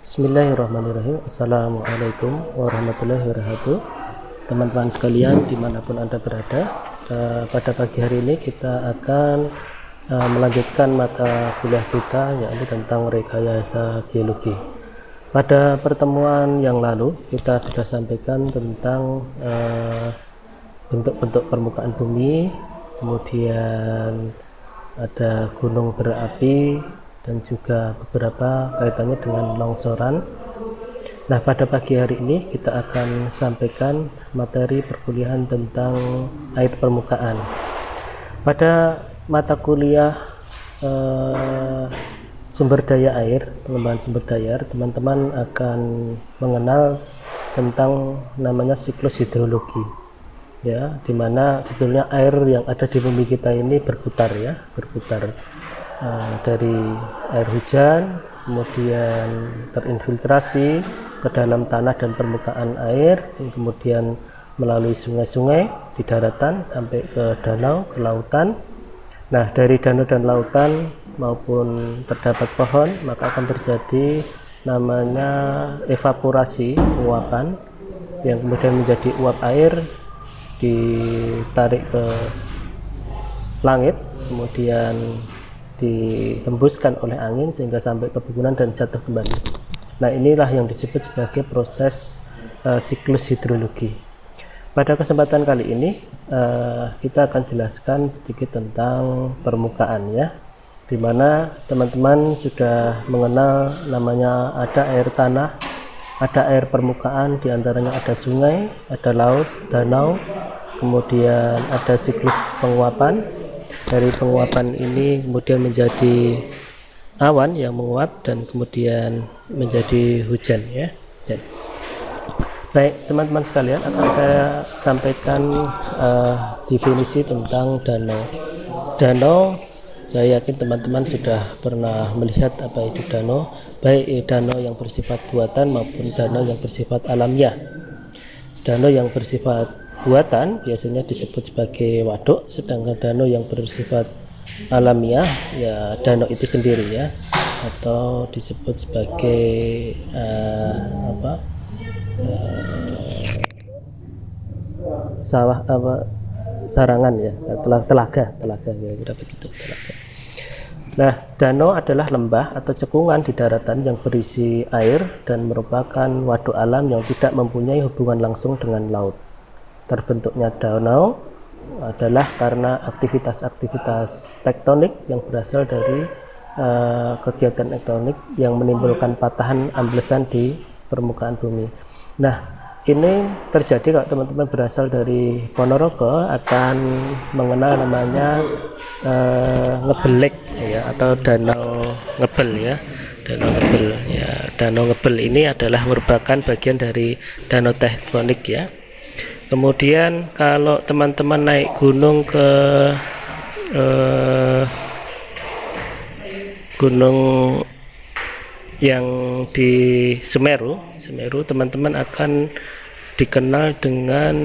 Bismillahirrahmanirrahim. Assalamualaikum warahmatullahi wabarakatuh. Teman-teman sekalian dimanapun Anda berada, pada pagi hari ini kita akan melanjutkan mata kuliah kita, yaitu tentang rekayasa geologi. Pada pertemuan yang lalu kita sudah sampaikan tentang bentuk-bentuk permukaan bumi, kemudian ada gunung berapi, dan juga beberapa kaitannya dengan longsoran. Nah, pada pagi hari ini kita akan sampaikan materi perkuliahan tentang air permukaan. Pada mata kuliah sumber daya air, pengembangan sumber daya air, teman-teman akan mengenal tentang namanya siklus hidrologi, ya, dimana sebetulnya air yang ada di bumi kita ini berputar, ya, berputar dari air hujan, kemudian terinfiltrasi ke dalam tanah dan permukaan air, kemudian melalui sungai-sungai di daratan sampai ke danau, ke lautan. Nah, dari danau dan lautan maupun terdapat pohon, maka akan terjadi namanya evaporasi, penguapan, yang kemudian menjadi uap air ditarik ke langit, kemudian dihembuskan oleh angin sehingga sampai ke pegunungan dan jatuh kembali. Nah, inilah yang disebut sebagai proses siklus hidrologi. Pada kesempatan kali ini kita akan jelaskan sedikit tentang permukaan, ya, dimana teman-teman sudah mengenal namanya ada air tanah, ada air permukaan, diantaranya ada sungai, ada laut, danau, kemudian ada siklus penguapan. Dari penguapan ini kemudian menjadi awan yang menguap dan kemudian menjadi hujan, ya. Baik, teman-teman sekalian, akan saya sampaikan definisi tentang danau. Danau, saya yakin teman-teman sudah pernah melihat apa itu danau, baik danau yang bersifat buatan maupun danau yang bersifat alamiah. Danau yang bersifat buatan biasanya disebut sebagai waduk, sedangkan danau yang bersifat alamiah, ya, danau itu sendiri, ya, atau disebut sebagai sawah, sarangan, ya, telaga kira-kira begitu, telaga. Nah, danau adalah lembah atau cekungan di daratan yang berisi air dan merupakan waduk alam yang tidak mempunyai hubungan langsung dengan laut. Terbentuknya danau adalah karena aktivitas-aktivitas tektonik yang berasal dari kegiatan tektonik yang menimbulkan patahan amblesan di permukaan bumi. Nah, ini terjadi kalau teman-teman berasal dari Ponorogo akan mengenal namanya Ngebelek, ya, atau Danau Ngebel, ya. Danau Ngebel, ya. Danau Ngebel ini adalah merupakan bagian dari danau tektonik, ya. Kemudian kalau teman-teman naik gunung ke gunung yang di Semeru, teman-teman akan dikenal dengan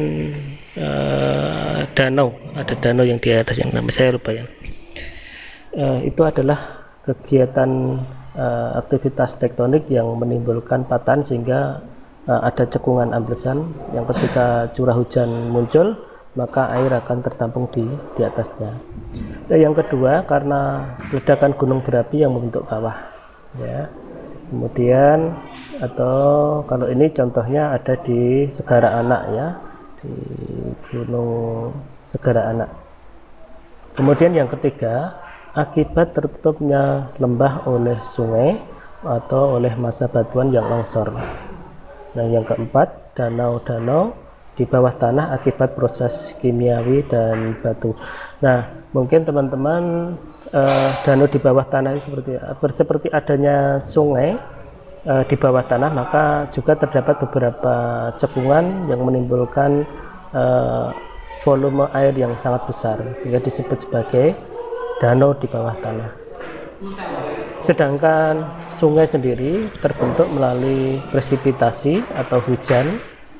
danau. Ada danau yang di atas yang nama saya lupa, ya. Itu adalah kegiatan aktivitas tektonik yang menimbulkan patahan sehingga ada cekungan amblesan yang ketika curah hujan muncul maka air akan tertampung di atasnya. Dan yang kedua, karena ledakan gunung berapi yang membentuk kawah, ya. Kemudian atau kalau ini contohnya ada di Segara Anak, ya, di Gunung Segara Anak. Kemudian yang ketiga, akibat tertutupnya lembah oleh sungai atau oleh massa batuan yang longsor. Nah, yang keempat, danau-danau di bawah tanah akibat proses kimiawi dan batu. Nah, mungkin teman-teman danau di bawah tanah itu seperti adanya sungai di bawah tanah, maka juga terdapat beberapa cekungan yang menimbulkan volume air yang sangat besar sehingga disebut sebagai danau di bawah tanah. Sedangkan sungai sendiri terbentuk melalui presipitasi atau hujan,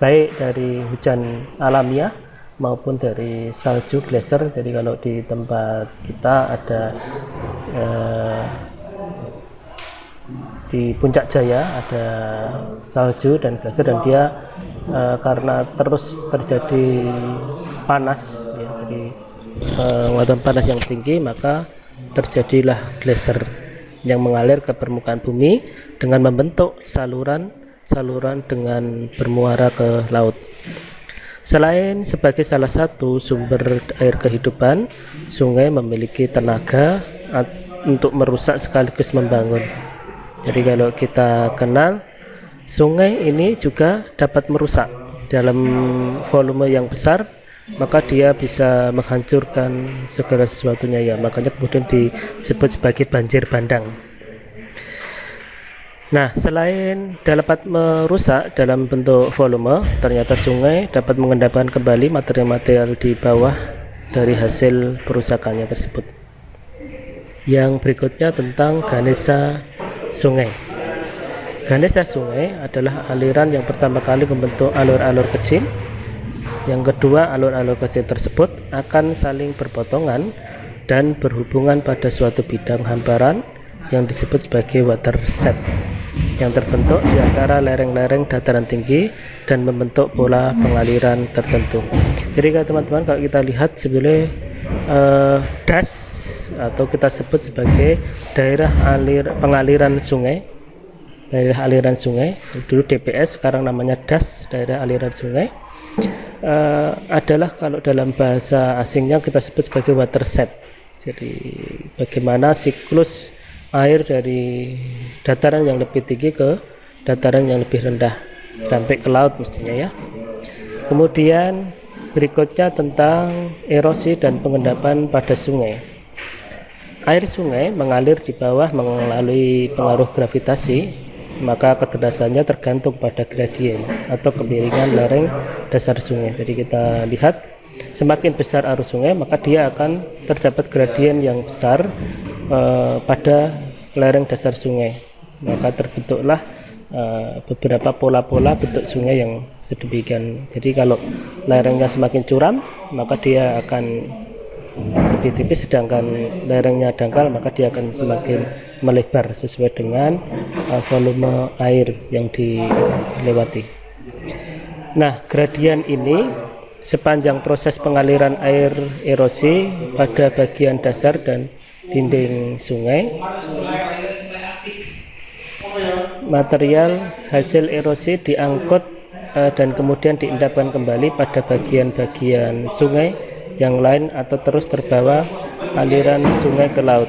baik dari hujan alamiah maupun dari salju glacier. Jadi kalau di tempat kita ada di Puncak Jaya ada salju dan glacier, dan dia karena terus terjadi panas ya, jadi muatan panas yang tinggi, maka terjadilah glacier yang mengalir ke permukaan bumi dengan membentuk saluran dengan bermuara ke laut. Selain sebagai salah satu sumber air kehidupan, sungai memiliki tenaga untuk merusak sekaligus membangun. Jadi kalau kita kenal, sungai ini juga dapat merusak dalam volume yang besar, maka dia bisa menghancurkan segala sesuatunya ya. Makanya kemudian disebut sebagai banjir bandang. Nah, selain dapat merusak dalam bentuk volume, ternyata sungai dapat mengendapkan kembali material-material di bawah dari hasil perusakannya tersebut. Yang berikutnya tentang Ganesha sungai. Ganesha sungai adalah aliran yang pertama kali membentuk alur-alur kecil. Yang kedua, alur-alur kecil tersebut akan saling berpotongan dan berhubungan pada suatu bidang hamparan yang disebut sebagai watershed, yang terbentuk di antara lereng-lereng dataran tinggi dan membentuk pola pengaliran tertentu. Jadi teman-teman, kalau kita lihat sebenarnya das atau kita sebut sebagai daerah pengaliran sungai, daerah aliran sungai, dulu DPS, sekarang namanya das, daerah aliran sungai, adalah kalau dalam bahasa asingnya kita sebut sebagai watershed. Jadi bagaimana siklus air dari dataran yang lebih tinggi ke dataran yang lebih rendah sampai ke laut mestinya ya. Kemudian berikutnya tentang erosi dan pengendapan pada sungai. Air sungai mengalir di bawah melalui pengaruh gravitasi, maka kederasannya tergantung pada gradien atau kemiringan lereng dasar sungai. Jadi kita lihat semakin besar arus sungai, maka dia akan terdapat gradien yang besar pada lereng dasar sungai. Maka terbentuklah beberapa pola-pola bentuk sungai yang sedemikian. Jadi kalau lerengnya semakin curam, maka dia akan lebih tipis, sedangkan lerengnya dangkal, maka dia akan semakin melebar sesuai dengan volume air yang dilewati. Nah, gradien ini sepanjang proses pengaliran air erosi pada bagian dasar dan dinding sungai, material hasil erosi diangkut dan kemudian diendapkan kembali pada bagian-bagian sungai yang lain atau terus terbawa aliran sungai ke laut.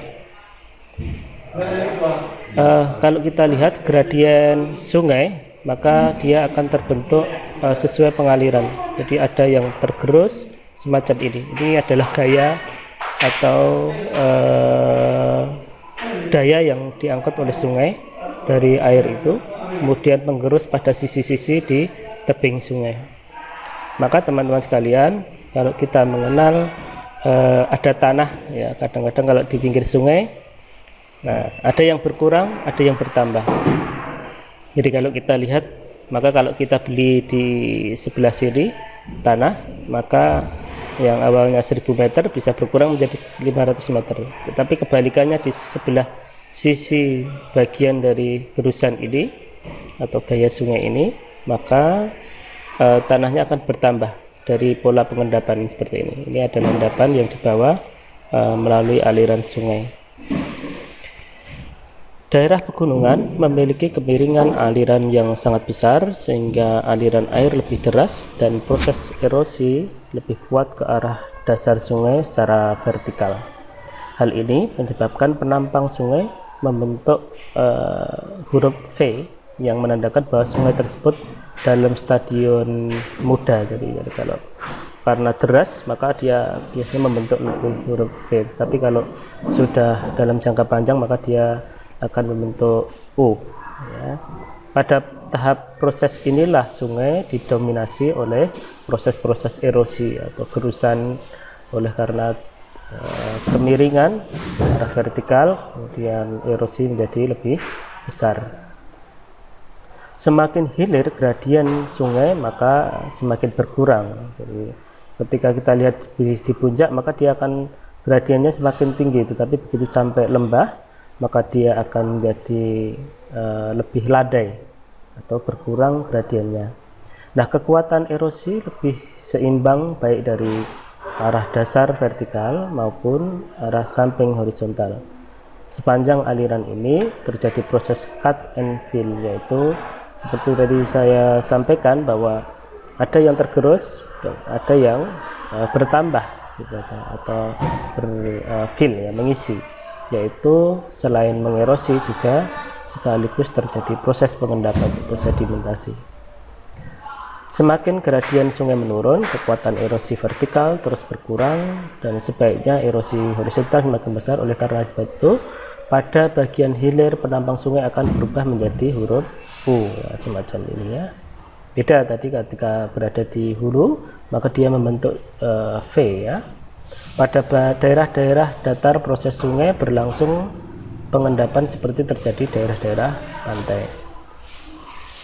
Kalau kita lihat gradien sungai, maka dia akan terbentuk sesuai pengaliran. Jadi ada yang tergerus semacam ini. Ini adalah gaya atau daya yang diangkut oleh sungai dari air itu, kemudian menggerus pada sisi-sisi di tebing sungai. Maka teman-teman sekalian, kalau kita mengenal ada tanah ya, kadang-kadang kalau di pinggir sungai, nah ada yang berkurang, ada yang bertambah. Jadi kalau kita lihat, maka kalau kita beli di sebelah sini tanah, maka yang awalnya 1000 meter bisa berkurang menjadi 500 meter. Tetapi kebalikannya di sebelah sisi bagian dari gerusan ini atau gaya sungai ini, maka tanahnya akan bertambah dari pola pengendapan seperti ini. Ini adalah endapan yang dibawa melalui aliran sungai. Daerah pegunungan memiliki kemiringan aliran yang sangat besar sehingga aliran air lebih deras dan proses erosi lebih kuat ke arah dasar sungai secara vertikal. Hal ini menyebabkan penampang sungai membentuk huruf V yang menandakan bahwa sungai tersebut dalam stadion muda. Jadi kalau karena deras, maka dia biasanya membentuk huruf V. Tapi kalau sudah dalam jangka panjang, maka dia akan membentuk U ya. Pada tahap proses inilah sungai didominasi oleh proses-proses erosi atau gerusan oleh karena kemiringan arah vertikal, kemudian erosi menjadi lebih besar. Semakin hilir gradien sungai, maka semakin berkurang. Jadi ketika kita lihat di puncak, maka dia akan gradiennya semakin tinggi, tetapi begitu sampai lembah, maka dia akan menjadi lebih landai atau berkurang gradiennya. Nah, kekuatan erosi lebih seimbang baik dari arah dasar vertikal maupun arah samping horizontal. Sepanjang aliran ini terjadi proses cut and fill, yaitu seperti tadi saya sampaikan bahwa ada yang tergerus dan ada yang bertambah atau berfill, ya, mengisi, yaitu selain mengerosi juga sekaligus terjadi proses pengendapan atau sedimentasi. Semakin gradien sungai menurun, kekuatan erosi vertikal terus berkurang dan sebaiknya erosi horizontal semakin besar. Oleh karena sebab itu, pada bagian hilir penampang sungai akan berubah menjadi huruf U, ya, semacam ini ya. Beda tadi ketika berada di hulu, maka dia membentuk V ya. Pada daerah-daerah datar proses sungai berlangsung pengendapan seperti terjadi daerah-daerah pantai.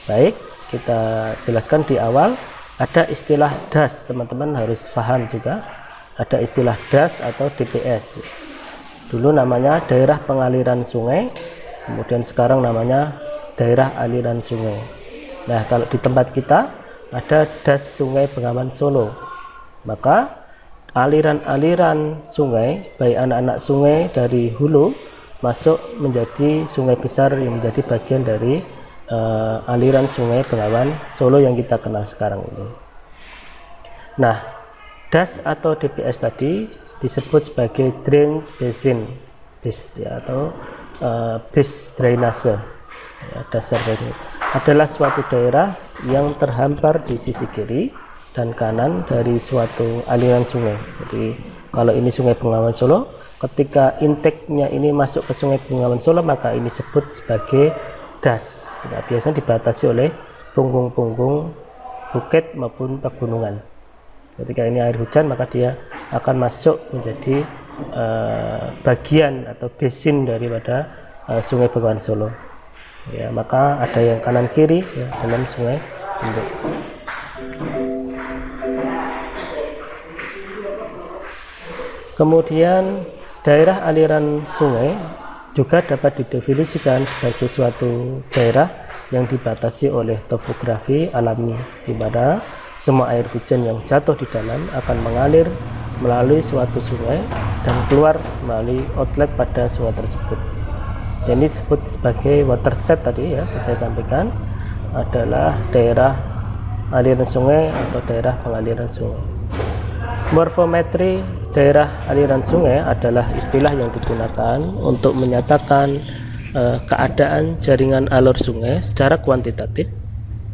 Baik, kita jelaskan di awal, ada istilah DAS, teman-teman harus paham juga. Ada istilah DAS atau DPS. Dulu namanya daerah pengaliran sungai, kemudian sekarang namanya daerah aliran sungai. Nah, kalau di tempat kita ada DAS Sungai Bengawan Solo, maka aliran-aliran sungai, baik anak-anak sungai dari hulu masuk menjadi sungai besar yang menjadi bagian dari aliran Sungai Bengawan Solo yang kita kenal sekarang ini. Nah, DAS atau DPS tadi disebut sebagai drain basin, ya, atau base drainase, ya, dasar dari adalah suatu daerah yang terhampar di sisi kiri dan kanan dari suatu aliran sungai. Jadi kalau ini Sungai Bengawan Solo, ketika intake-nya ini masuk ke Sungai Bengawan Solo, maka ini disebut sebagai DAS. Nah, biasanya dibatasi oleh punggung-punggung bukit maupun pegunungan. Ketika ini air hujan, maka dia akan masuk menjadi bagian atau basin daripada Sungai Bengawan Solo. Ya, maka ada yang kanan kiri, ya, dalam sungai induk. Kemudian daerah aliran sungai juga dapat didefinisikan sebagai suatu daerah yang dibatasi oleh topografi alami, di mana semua air hujan yang jatuh di dalam akan mengalir melalui suatu sungai dan keluar melalui outlet pada sungai tersebut. Ini disebut sebagai watershed tadi ya, saya sampaikan adalah daerah aliran sungai atau daerah pengaliran sungai. Morfometri daerah aliran sungai adalah istilah yang digunakan untuk menyatakan keadaan jaringan alur sungai secara kuantitatif.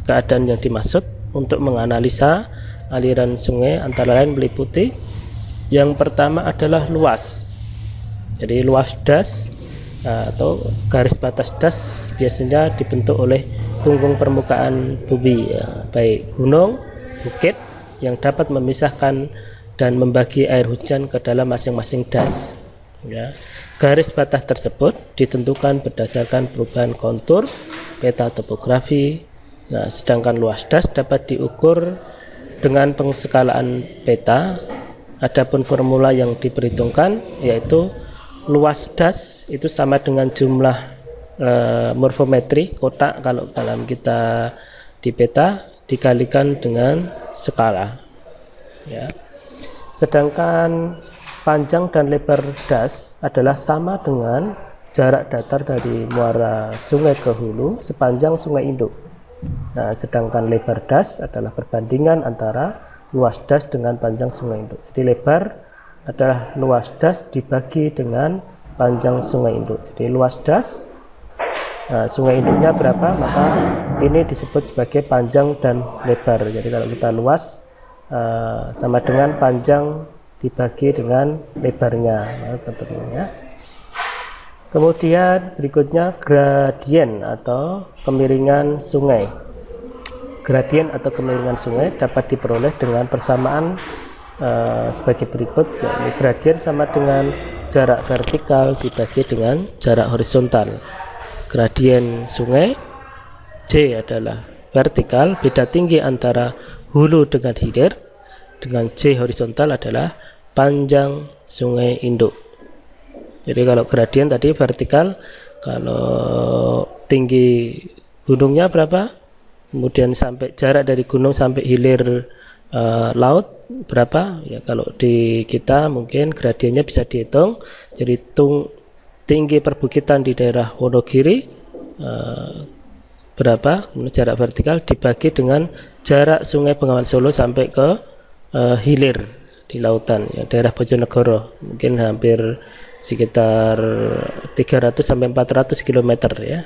Keadaan yang dimaksud untuk menganalisa aliran sungai antara lain meliputi yang pertama adalah luas. Jadi luas DAS atau garis batas DAS biasanya dibentuk oleh punggung permukaan bumi, ya, baik gunung, bukit yang dapat memisahkan dan membagi air hujan ke dalam masing-masing DAS. Ya. Garis batas tersebut ditentukan berdasarkan perubahan kontur peta topografi. Nah, sedangkan luas DAS dapat diukur dengan pengskalaan peta. Adapun formula yang diperhitungkan yaitu luas DAS itu sama dengan jumlah morfometri kotak kalau dalam kita di peta dikalikan dengan skala. Ya. Sedangkan panjang dan lebar DAS adalah sama dengan jarak datar dari muara sungai ke hulu sepanjang sungai induk. Nah, sedangkan lebar DAS adalah perbandingan antara luas DAS dengan panjang sungai induk. Jadi lebar adalah luas DAS dibagi dengan panjang sungai induk. Jadi luas DAS, nah, sungai induknya berapa, maka ini disebut sebagai panjang dan lebar. Jadi kalau kita luas sama dengan panjang dibagi dengan lebarnya, ya. Kemudian berikutnya gradien atau kemiringan sungai. Gradien atau kemiringan sungai dapat diperoleh dengan persamaan sebagai berikut. Jadi gradien sama dengan jarak vertikal dibagi dengan jarak horizontal. Gradien sungai J adalah vertikal, beda tinggi antara hulu dengan hilir, dengan J horizontal adalah panjang sungai induk. Jadi kalau gradien tadi vertikal, kalau tinggi gunungnya berapa, kemudian sampai jarak dari gunung sampai hilir laut berapa ya. Kalau di kita mungkin gradiennya bisa dihitung. Jadi tinggi perbukitan di daerah Wonogiri berapa, jarak vertikal dibagi dengan jarak Sungai Bengawan Solo sampai ke hilir di lautan ya, daerah Bojonegoro mungkin hampir sekitar 300 sampai 400 km ya.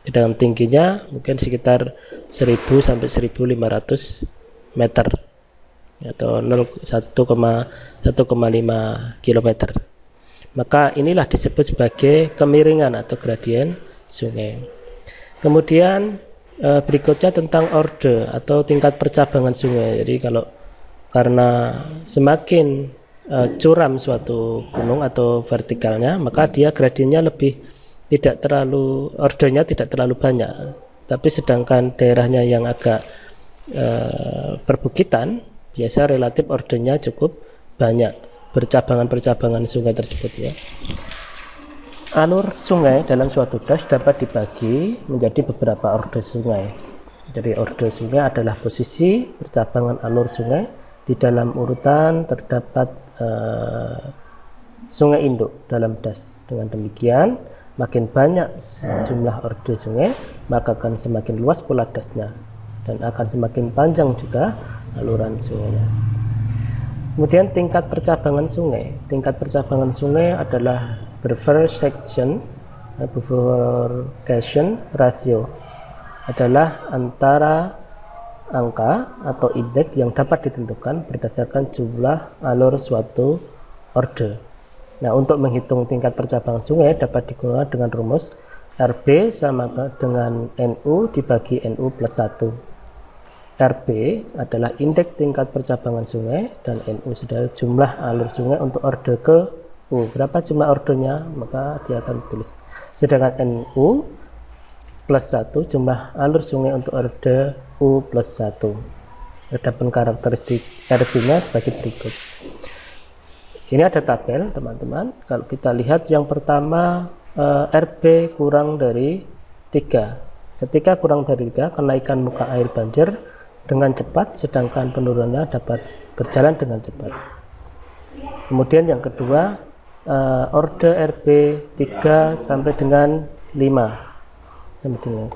Dengan tingginya mungkin sekitar 1000 sampai 1500 meter atau 1,5 km. Maka inilah disebut sebagai kemiringan atau gradien sungai. Kemudian berikutnya tentang orde atau tingkat percabangan sungai. Jadi karena semakin curam suatu gunung atau vertikalnya, maka dia gradiennya ordenya tidak terlalu banyak. Tapi sedangkan daerahnya yang agak perbukitan, biasa relatif ordenya cukup banyak, percabangan sungai tersebut ya. Alur sungai dalam suatu das dapat dibagi menjadi beberapa orde sungai. Jadi orde sungai adalah posisi percabangan alur sungai. Di dalam urutan terdapat sungai induk dalam das. Dengan demikian, makin banyak jumlah orde sungai, maka akan semakin luas pula dasnya dan akan semakin panjang juga aluran sungainya. Kemudian tingkat percabangan sungai. Tingkat percabangan sungai adalah bifurcation ratio, adalah antara angka atau indeks yang dapat ditentukan berdasarkan jumlah alur suatu orde. Nah, untuk menghitung tingkat percabangan sungai dapat digunakan dengan rumus RB sama dengan NU dibagi NU plus 1. RB adalah indeks tingkat percabangan sungai dan NU adalah jumlah alur sungai untuk orde ke U. Berapa jumlah ordenya, maka dia akan ditulis. Sedangkan NU plus 1 jumlah alur sungai untuk orde U plus 1. Adapun karakteristik RB-nya sebagai berikut. Ini ada tabel teman-teman. Kalau kita lihat yang pertama RB kurang dari 3. Ketika kurang dari 3, kenaikan muka air banjir dengan cepat, sedangkan penurunannya dapat berjalan dengan cepat. Kemudian yang kedua, orde RB 3 sampai dengan 5.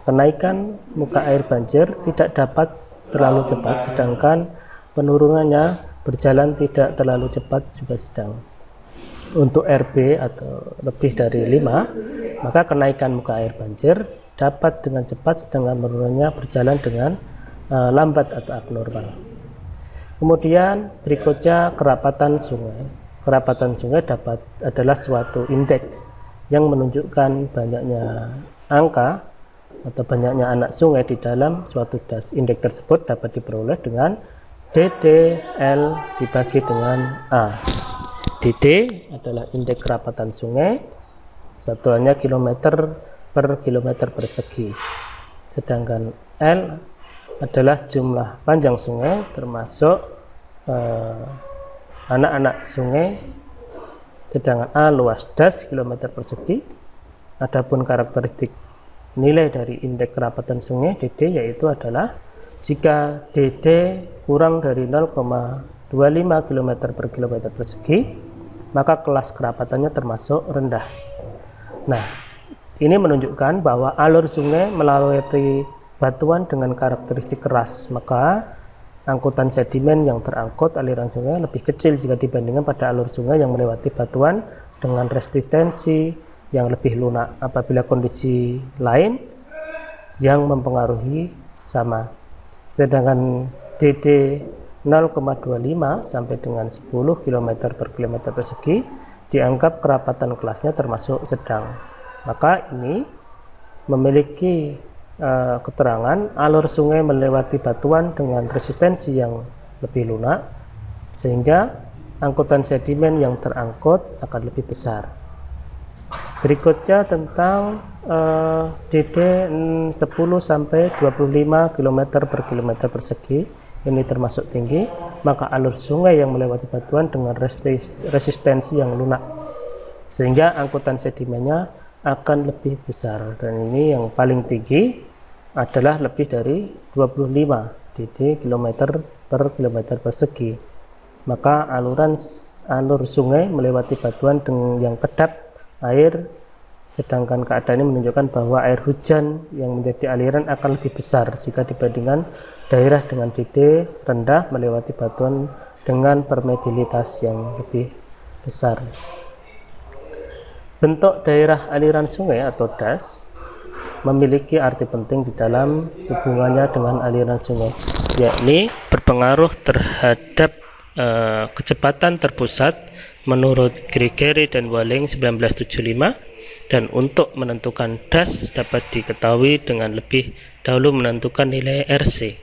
Kenaikan muka air banjir tidak dapat terlalu cepat, sedangkan penurunannya berjalan tidak terlalu cepat juga sedang. Untuk RB atau lebih dari 5, maka kenaikan muka air banjir dapat dengan cepat, sedangkan penurunannya berjalan dengan lambat atau abnormal. Kemudian berikutnya kerapatan sungai. Kerapatan sungai adalah suatu indeks yang menunjukkan banyaknya angka atau banyaknya anak sungai di dalam suatu das. Indeks tersebut dapat diperoleh dengan DDL dibagi dengan A. DD adalah indeks kerapatan sungai, satuannya kilometer per kilometer persegi. Sedangkan L adalah jumlah panjang sungai termasuk anak-anak sungai, sedangkan A luas das kilometer persegi. Adapun karakteristik nilai dari indeks kerapatan sungai DD yaitu adalah jika DD kurang dari 0,25 km per kilometer persegi, maka kelas kerapatannya termasuk rendah. Nah, ini menunjukkan bahwa alur sungai melewati batuan dengan karakteristik keras, maka angkutan sedimen yang terangkut aliran sungai lebih kecil jika dibandingkan pada alur sungai yang melewati batuan dengan resistensi yang lebih lunak apabila kondisi lain yang mempengaruhi sama. Sedangkan DD 0,25 sampai dengan 10 km per kilometer persegi dianggap kerapatan kelasnya termasuk sedang. Maka ini memiliki keterangan alur sungai melewati batuan dengan resistensi yang lebih lunak, sehingga angkutan sedimen yang terangkut akan lebih besar. Berikutnya tentang DD 10 sampai 25 km per kilometer persegi, ini termasuk tinggi, maka alur sungai yang melewati batuan dengan resistensi yang lunak. sehingga angkutan sedimennya akan lebih besar, dan ini yang paling tinggi adalah lebih dari 25 dd kilometer per kilometer persegi. Maka alur sungai melewati batuan dengan yang kedap air, sedangkan keadaan ini menunjukkan bahwa air hujan yang menjadi aliran akan lebih besar jika dibandingkan daerah dengan dd rendah melewati batuan dengan permeabilitas yang lebih besar. Bentuk daerah aliran sungai atau das memiliki arti penting di dalam hubungannya dengan aliran sungai, yakni berpengaruh terhadap kecepatan terpusat menurut Gregory dan Walling 1975, dan untuk menentukan das dapat diketahui dengan lebih dahulu menentukan nilai RC.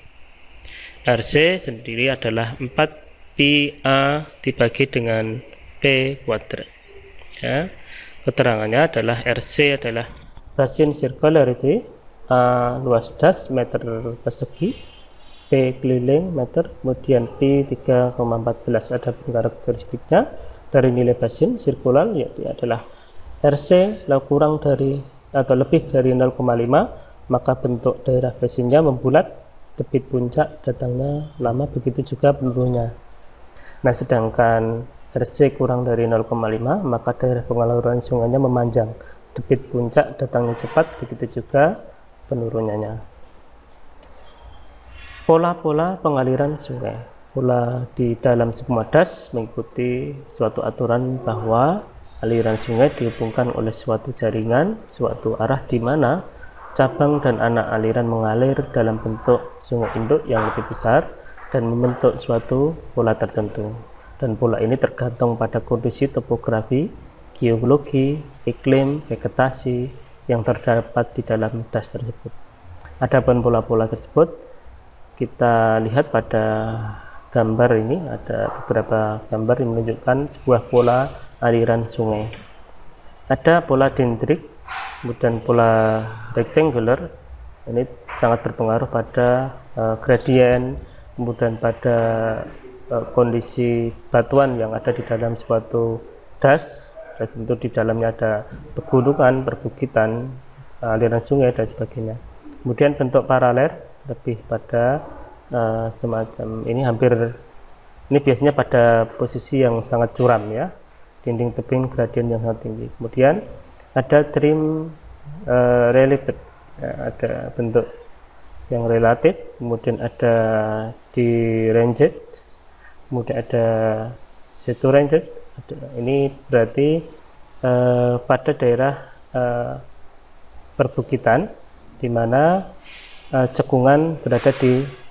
RC sendiri adalah 4πA dibagi dengan P kuadrat. Ya. Keterangannya adalah RC adalah basin circularity, A luas das meter persegi, P keliling meter, kemudian P 3,14. Ada karakteristiknya dari nilai basin sirkular, yaitu adalah RC kurang dari atau lebih dari 0,5, maka bentuk daerah basinnya membulat, debit puncak datangnya lama, begitu juga penurunnya. Nah, sedangkan RC kurang dari 0,5, maka daerah pengaluran sungainya memanjang, debit puncak datangnya cepat, begitu juga penurunannya. Pola-pola pengaliran sungai. Pola di dalam semua das mengikuti suatu aturan bahwa aliran sungai dihubungkan oleh suatu jaringan, suatu arah di mana cabang dan anak aliran mengalir dalam bentuk sungai induk yang lebih besar dan membentuk suatu pola tertentu. Dan pola ini tergantung pada kondisi topografi, geologi, iklim, vegetasi yang terdapat di dalam das tersebut. Adapun pola-pola tersebut kita lihat pada gambar ini, ada beberapa gambar yang menunjukkan sebuah pola aliran sungai. Ada pola dendrik, kemudian pola rectangular. Ini sangat berpengaruh pada gradien, kemudian pada kondisi batuan yang ada di dalam suatu das, dan tentu di dalamnya ada pegunungan, perbukitan, aliran sungai dan sebagainya. Kemudian bentuk paralel lebih pada semacam ini, ini biasanya pada posisi yang sangat curam ya, dinding tebing gradien yang sangat tinggi. Kemudian ada trim related, ya, ada bentuk yang relatif, kemudian ada deranged, kemudian ada saturanged. Ini berarti pada daerah perbukitan di mana cekungan berada di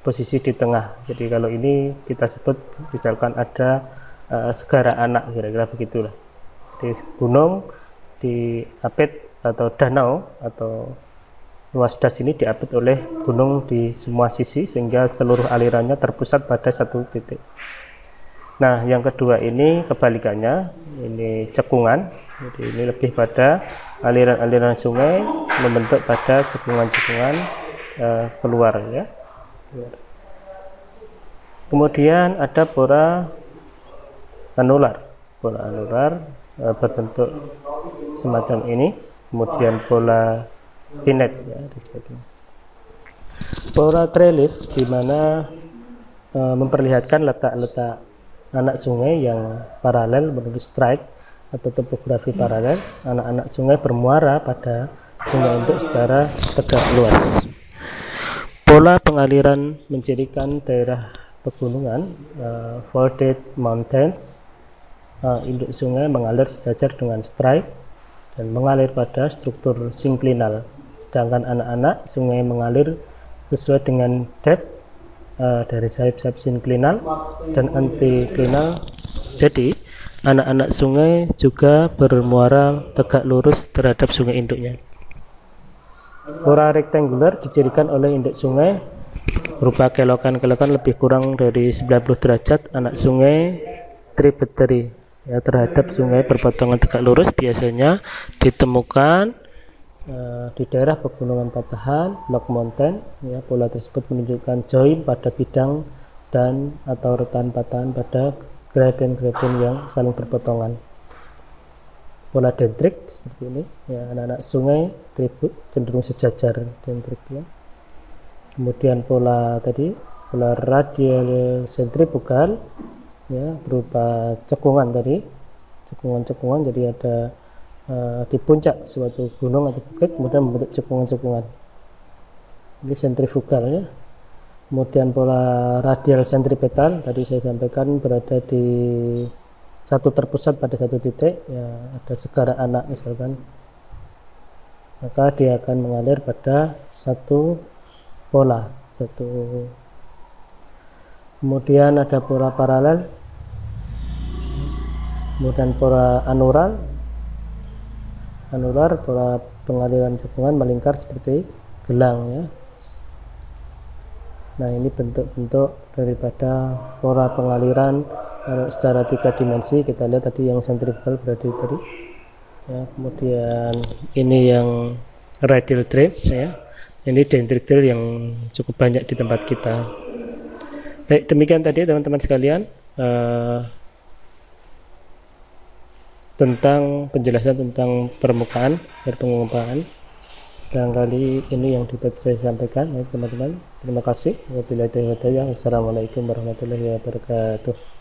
posisi di tengah. Jadi kalau ini kita sebut misalkan ada segara anak, kira-kira begitulah. Di gunung diapit atau danau atau luas das ini diapit oleh gunung di semua sisi sehingga seluruh alirannya terpusat pada satu titik. Nah, yang kedua ini kebalikannya, ini cekungan. Jadi ini lebih pada aliran-aliran sungai membentuk pada cekungan-cekungan keluar ya. Kemudian ada pola anular. Pola anular berbentuk semacam ini. Kemudian pola pinet ya, dan sebagainya. Pola trellis di mana memperlihatkan letak-letak anak sungai yang paralel menurut strike atau topografi paralel. Anak-anak sungai bermuara pada sungai induk secara tegak luas. Pola pengaliran mencirikan daerah pegunungan, folded mountains. Induk sungai mengalir sejajar dengan strike dan mengalir pada struktur sinklinal, sedangkan anak-anak sungai mengalir sesuai dengan depth dari sayap-sayap sinklinal dan antiklinal. Jadi anak-anak sungai juga bermuara tegak lurus terhadap sungai induknya. Pola rectangular dicirikan oleh induk sungai berupa kelokan-kelokan lebih kurang dari 90 derajat anak sungai tributary ya, terhadap sungai berpotongan tegak lurus, biasanya ditemukan di daerah pegunungan patahan, block mountain ya. Pola tersebut menunjukkan join pada bidang dan atau retan patahan pada gradien-gradien yang saling berpotongan. pola dendrik seperti ini ya, anak-anak sungai cenderung sejajar dendriknya. Kemudian pola tadi, pola radial sentrifugal ya, berupa cekungan tadi, cekungan-cekungan, jadi ada di puncak suatu gunung atau bukit kemudian membentuk cekungan-cekungan, ini sentrifugal ya. Kemudian pola radial sentripetal tadi saya sampaikan berada di satu terpusat pada satu titik ya, ada segara anak misalkan, maka dia akan mengalir pada satu pola, satu. Kemudian ada pola paralel, kemudian pola anular, pola pengaliran cekungan melingkar seperti gelang ya. Nah, ini bentuk-bentuk daripada pola pengaliran. Kalau secara 3 dimensi kita lihat tadi yang sentrifugal berada tadi ya, kemudian ini yang radial drainage ya, ini dendritic drill yang cukup banyak di tempat kita. Baik, demikian tadi teman-teman sekalian tentang penjelasan tentang permukaan dan pengumpaan. Barangkali ini yang dapat saya sampaikan ya teman-teman. Terima kasih. Wabillahi taufiq. Wassalamualaikum warahmatullahi wabarakatuh.